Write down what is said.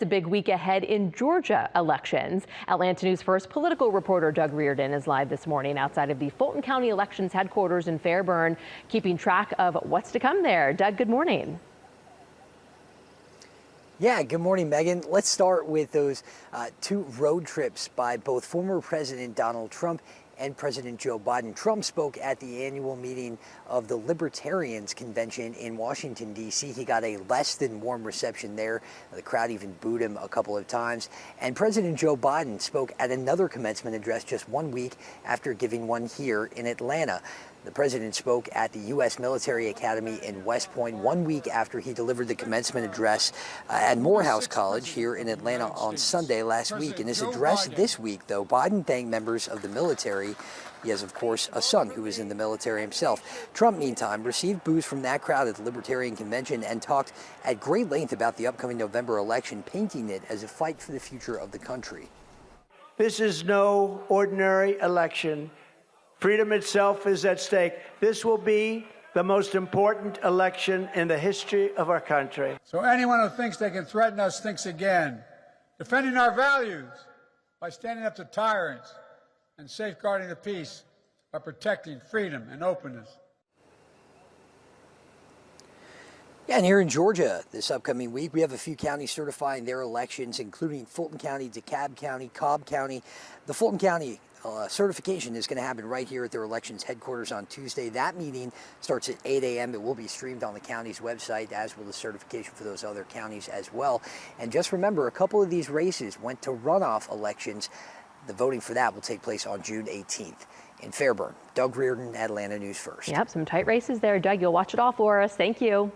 A big week ahead in Georgia elections. Atlanta News First political reporter Doug Reardon is live this morning outside of the Fulton County Elections headquarters in Fairburn, keeping track of what's to come there. Doug, good morning. Yeah, good morning, Megan. Let's start with those two road trips by both former President Donald Trump and President Joe Biden. Trump spoke at the annual meeting of the Libertarians Convention in Washington, D.C. He got a less than warm reception there. The crowd even booed him a couple of times. And President Joe Biden spoke at another commencement address just 1 week after giving one here in Atlanta. The president spoke at the U.S. Military Academy in West Point 1 week after he delivered the commencement address at Morehouse College here in Atlanta on Sunday last week. In his address this week, though, Biden thanked members of the military. He has, of course, a son who is in the military himself. Trump, meantime, received boos from that crowd at the Libertarian Convention and talked at great length about the upcoming November election, painting it as a fight for the future of the country. This is no ordinary election. Freedom itself is at stake. This will be the most important election in the history of our country. So anyone who thinks they can threaten us thinks again. Defending our values by standing up to tyrants and safeguarding the peace by protecting freedom and openness. Yeah, and here in Georgia this upcoming week, we have a few counties certifying their elections, including Fulton County, DeKalb County, Cobb County. The Fulton County certification is going to happen right here at their elections headquarters on Tuesday. That meeting starts at 8 a.m. It will be streamed on the county's website, as will the certification for those other counties as well. And just remember, a couple of these races went to runoff elections. The voting for that will take place on June 18th. In Fairburn, Doug Reardon, Atlanta News First. Yep, some tight races there. Doug, you'll watch it all for us. Thank you.